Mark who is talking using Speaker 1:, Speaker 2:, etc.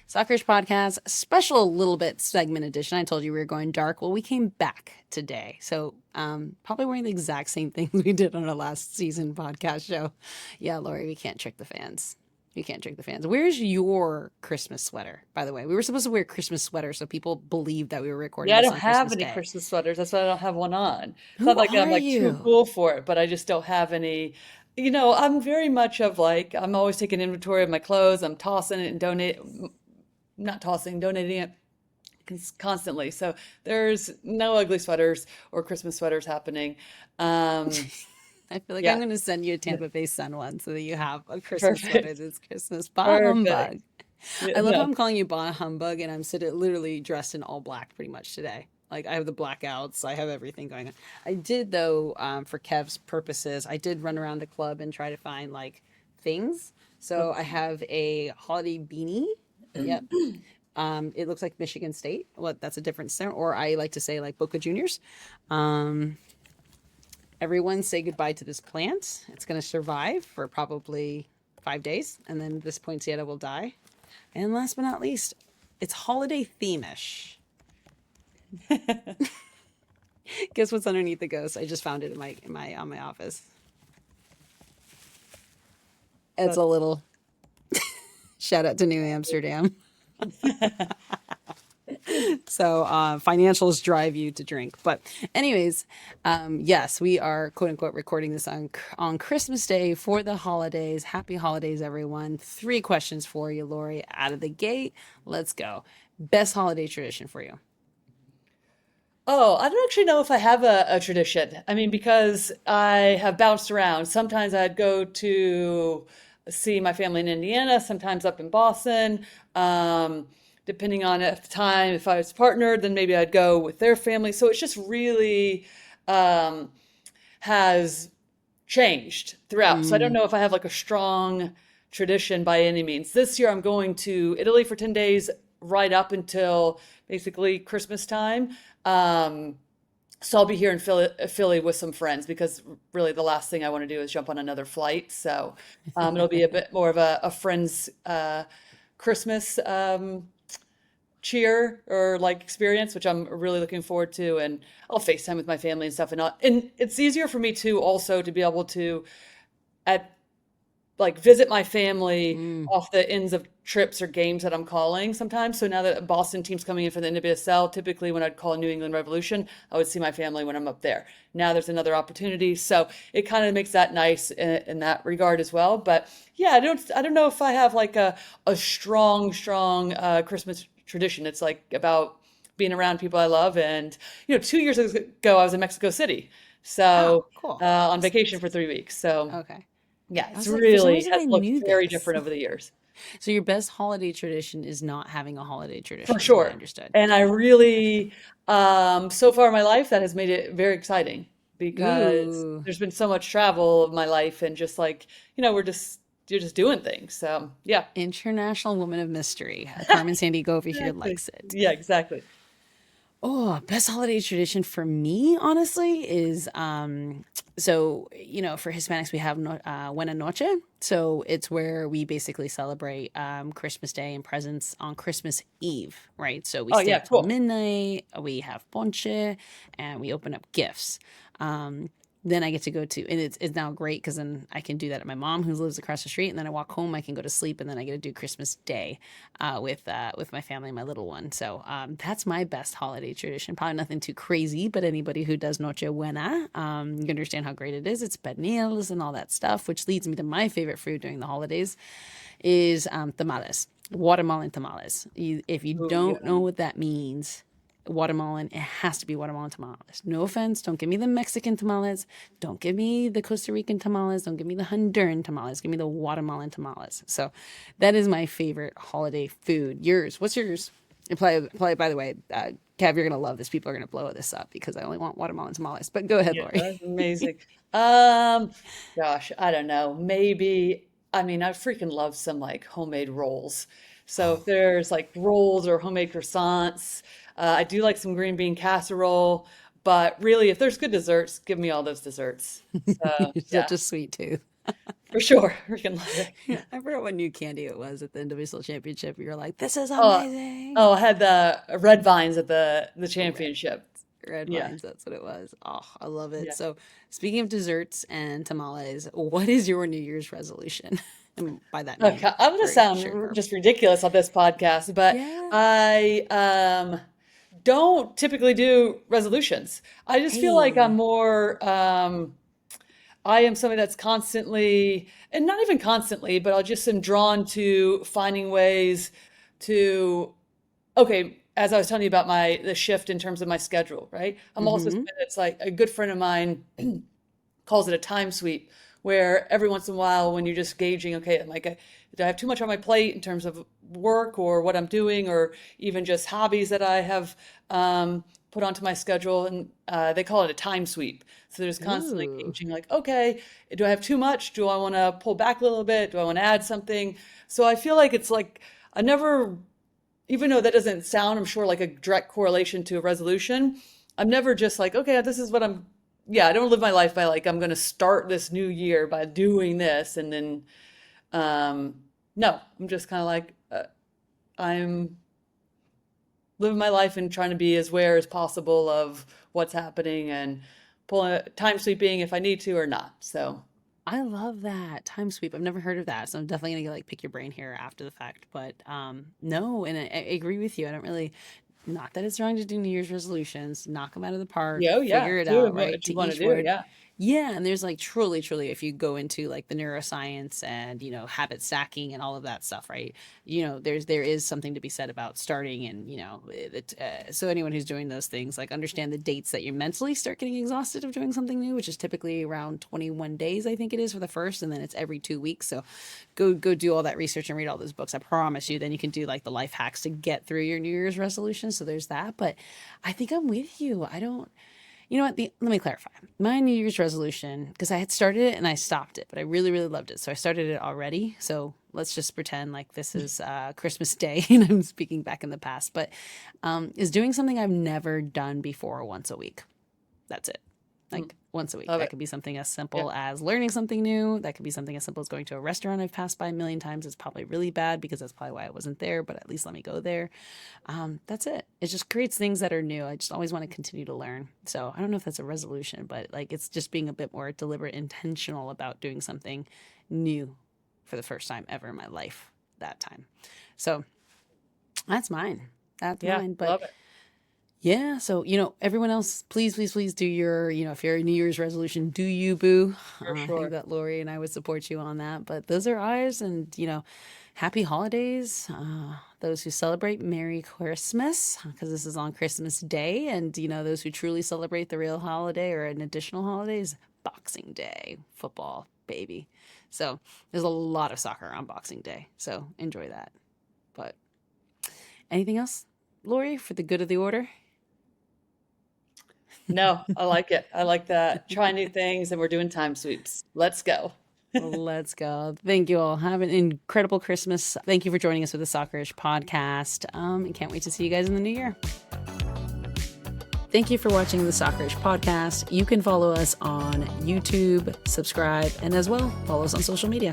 Speaker 1: Soccerish podcast, special little bit segment edition. I told you we were going dark. Well, we came back today. So, probably wearing the exact same things we did on our last season podcast show. Yeah, Lori, we can't trick the fans. We can't trick the fans. Where's your Christmas sweater, by the way? We were supposed to wear Christmas sweaters so people believed that we were recording
Speaker 2: Yeah, I
Speaker 1: this
Speaker 2: don't
Speaker 1: on
Speaker 2: have
Speaker 1: Christmas
Speaker 2: any
Speaker 1: Day.
Speaker 2: Christmas sweaters. That's why I don't have one on. It's not
Speaker 1: Who
Speaker 2: like I'm
Speaker 1: are
Speaker 2: like too
Speaker 1: you?
Speaker 2: cool for it, but I just don't have any. I'm very much of like I'm always taking inventory of my clothes. I'm tossing it and not tossing, donating it constantly. So there's no ugly sweaters or Christmas sweaters happening. Um,
Speaker 1: I feel like I'm
Speaker 2: yeah,
Speaker 1: going to send you a Tampa Bay Sun one so that you have a Christmas sweater
Speaker 2: perfect,
Speaker 1: this Christmas. Bah
Speaker 2: perfect.
Speaker 1: humbug.
Speaker 2: Yeah,
Speaker 1: I love how
Speaker 2: no.
Speaker 1: I'm calling you Bon Humbug and I'm sitting literally dressed in all black pretty much today. Like I have the blackouts, I have everything going on. I did though, for Kev's purposes, I did run around the club and try to find like things. So I have a holiday beanie. Yep. It looks like Michigan State. Well, that's a different center, or I like to say like Boca Juniors. Um, Everyone say goodbye to this plant. It's going to survive for probably 5 days, and then this poinsettia will die. And last but not least, it's holiday theme-ish. Guess what's underneath the ghost? I just found it in my on my office. It's
Speaker 2: But
Speaker 1: a little shout out to New Amsterdam. So financials drive you to drink. But anyways, yes, we are quote unquote recording this on Christmas Day for the holidays. Happy holidays, everyone. 3 questions for you, Lori, out of the gate. Let's go. Best holiday tradition for you.
Speaker 2: Oh, I don't actually know if I have a tradition. I mean, because I have bounced around. Sometimes I'd go to see my family in Indiana, sometimes up in Boston. Depending on at the time, if I was partnered, then maybe I'd go with their family. So it's just really um, has changed throughout. So I don't
Speaker 1: Mm,
Speaker 2: know if I have like a strong tradition by any means. This year I'm going to Italy for 10 days right up until basically Christmas time. Um, so I'll be here in Philly with some friends because really the last thing I want to do is jump on another flight. So it'll be a bit more of a friends Christmas cheer or like experience, which I'm really looking forward to. And I'll FaceTime with my family and stuff. And it's easier for me too also to be able to at like visit my family
Speaker 1: mm.
Speaker 2: off the ends of trips or games that I'm calling sometimes. So now that a Boston team's coming in for the NWSL, typically when I'd call New England Revolution, I would see my family when I'm up there. Now there's another opportunity, so it kind of makes that nice in that regard as well. But yeah, I don't know if I have like a strong Christmas tradition. It's like about being around people I love, and 2 years ago I was in Mexico City,
Speaker 1: Oh,
Speaker 2: so
Speaker 1: cool.
Speaker 2: on vacation for 3 weeks. So
Speaker 1: Okay.
Speaker 2: yeah,
Speaker 1: I
Speaker 2: it's
Speaker 1: was like, for some
Speaker 2: really
Speaker 1: reason
Speaker 2: has
Speaker 1: I
Speaker 2: looked
Speaker 1: knew
Speaker 2: very
Speaker 1: this.
Speaker 2: different over the years,
Speaker 1: So your best holiday tradition is not having a holiday
Speaker 2: for
Speaker 1: tradition, is what I
Speaker 2: sure.
Speaker 1: understood.
Speaker 2: And I really, so far in my life, that has made it very exciting because
Speaker 1: Ooh.
Speaker 2: there's been so much travel of my life and just like, you're just doing things. So yeah,
Speaker 1: International Woman of Mystery. Carmen Sandiego over here
Speaker 2: exactly.
Speaker 1: likes it.
Speaker 2: Yeah, exactly.
Speaker 1: Oh, best holiday tradition for me, honestly, is so for Hispanics we have Buena Noche. So it's where we basically celebrate Christmas Day and presents on Christmas Eve, right? So we
Speaker 2: Oh
Speaker 1: stay
Speaker 2: yeah,
Speaker 1: up till
Speaker 2: cool.
Speaker 1: midnight, we have ponche, and we open up gifts. Um, then I get to go to, and it's now great because then I can do that at my mom who lives across the street, and then I walk home, I can go to sleep, and then I get to do Christmas Day with my family and my little one. So that's my best holiday tradition. Probably nothing too crazy, but anybody who does Noche Buena, you understand how great it is. It's pernils and all that stuff, which leads me to my favorite food during the holidays is tamales, Guatemalan tamales. If you
Speaker 2: Ooh,
Speaker 1: don't know
Speaker 2: yeah.
Speaker 1: what that means, Guatemalan, it has to be Guatemalan tamales. No offense, don't give me the Mexican tamales, don't give me the Costa Rican tamales, don't give me the Honduran tamales, give me the Guatemalan tamales. So that is my favorite holiday food. Yours, what's yours? And by the way, Kev, you're gonna love this. People are gonna blow this up because I only want Guatemalan tamales. But go ahead,
Speaker 2: Yeah,
Speaker 1: Lori.
Speaker 2: that's amazing. Um, Gosh, I don't know. Maybe, I mean, I freaking love some like homemade rolls. So if there's like rolls or homemade croissants, I do like some green bean casserole, but really, if there's good desserts, give me all those desserts. So
Speaker 1: You're
Speaker 2: yeah,
Speaker 1: such a sweet tooth.
Speaker 2: For sure. Freaking love it. Yeah.
Speaker 1: I forgot what new candy it was at the individual championship. You were like, "This is
Speaker 2: Oh,
Speaker 1: amazing."
Speaker 2: oh, I had the red vines at the
Speaker 1: Red,
Speaker 2: championship.
Speaker 1: red
Speaker 2: Yeah.
Speaker 1: vines. That's what it was. Oh, I love it.
Speaker 2: Yeah.
Speaker 1: So, speaking of desserts and tamales, what is your New Year's resolution? And by that mean
Speaker 2: Okay, I'm gonna
Speaker 1: very
Speaker 2: sound
Speaker 1: sugar.
Speaker 2: just ridiculous on this podcast, but
Speaker 1: Yeah.
Speaker 2: I don't typically do resolutions. I just feel like I'm
Speaker 1: Hey.
Speaker 2: more I am somebody that's constantly, and not even constantly, but I just am drawn to finding ways to, okay, as I was telling you about the shift in terms of my schedule, right? I'm also
Speaker 1: Mm-hmm.
Speaker 2: somebody that's like a good friend of mine calls it a time sweep, where every once in a while, when you're just gauging, okay, I'm like, do I have too much on my plate in terms of work or what I'm doing, or even just hobbies that I have put onto my schedule? And they call it a time sweep. So there's constantly
Speaker 1: Ooh.
Speaker 2: gauging, like, okay, do I have too much? Do I want to pull back a little bit? Do I want to add something? So I feel like it's like I never, even though that doesn't sound, I'm sure, like a direct correlation to a resolution, I'm never just like, okay, this is what I'm, yeah, I don't live my life by like, I'm going to start this new year by doing this. And then, um, no, I'm just kind of like, I'm living my life and trying to be as aware as possible of what's happening and pulling time sweeping if I need to or not. So,
Speaker 1: I love that time sweep. I've never heard of that, so I'm definitely gonna like pick your brain here after the fact. But no, and I agree with you. I don't really, not that it's wrong to do New Year's resolutions, knock them out of the park,
Speaker 2: yeah, oh, yeah,
Speaker 1: figure it
Speaker 2: do
Speaker 1: out, right?
Speaker 2: what you
Speaker 1: To
Speaker 2: want to
Speaker 1: each
Speaker 2: do.
Speaker 1: word.
Speaker 2: Yeah.
Speaker 1: Yeah, and there's like truly, truly, if you go into like the neuroscience and habit stacking and all of that stuff, right? There is something to be said about starting and so anyone who's doing those things like understand the dates that you mentally start getting exhausted of doing something new, which is typically around 21 days, I think it is for the first, and then it's every 2 weeks. So go do all that research and read all those books. I promise you, then you can do like the life hacks to get through your New Year's resolution. So there's that. But I think I'm with you. I don't. You know what? Let me clarify. My New Year's resolution, because I had started it and I stopped it, but I really, really loved it. So I started it already. So let's just pretend like this is Christmas Day and I'm speaking back in the past, but is doing something I've never done before once a week. That's it.
Speaker 2: Mm,
Speaker 1: Like once a week.
Speaker 2: love
Speaker 1: That
Speaker 2: it.
Speaker 1: could be something as
Speaker 2: Yeah.
Speaker 1: simple as learning something new. That could be something as simple as going to a restaurant I've passed by a million times. It's probably really bad because that's probably why I wasn't there, but at least let me go there. That's it. It just creates things that are new. I just always want to continue to learn. So I don't know if that's a resolution, but like it's just being a bit more deliberate, intentional about doing something new for the first time ever in my life that time. So that's mine. That's
Speaker 2: Yeah.
Speaker 1: mine. But
Speaker 2: Love it.
Speaker 1: yeah, so everyone else, please, please, please do your, if you're a New Year's resolution, do you, boo?
Speaker 2: For
Speaker 1: I think
Speaker 2: sure.
Speaker 1: that Lori and I would support you on that. But those are ours, and happy holidays. Those who celebrate, Merry Christmas, because this is on Christmas Day, and those who truly celebrate the real holiday or an additional holiday is Boxing Day, football, baby. So there's a lot of soccer on Boxing Day, so enjoy that. But anything else, Lori, for the good of the order?
Speaker 2: No, I like it. I like that. Try new things, and we're doing time sweeps. Let's go.
Speaker 1: Let's go. Thank you all. Have an incredible Christmas. Thank you for joining us for the Soccerish podcast. And can't wait to see you guys in the new year. Thank you for watching the Soccerish podcast. You can follow us on YouTube, subscribe, and as well, follow us on social media.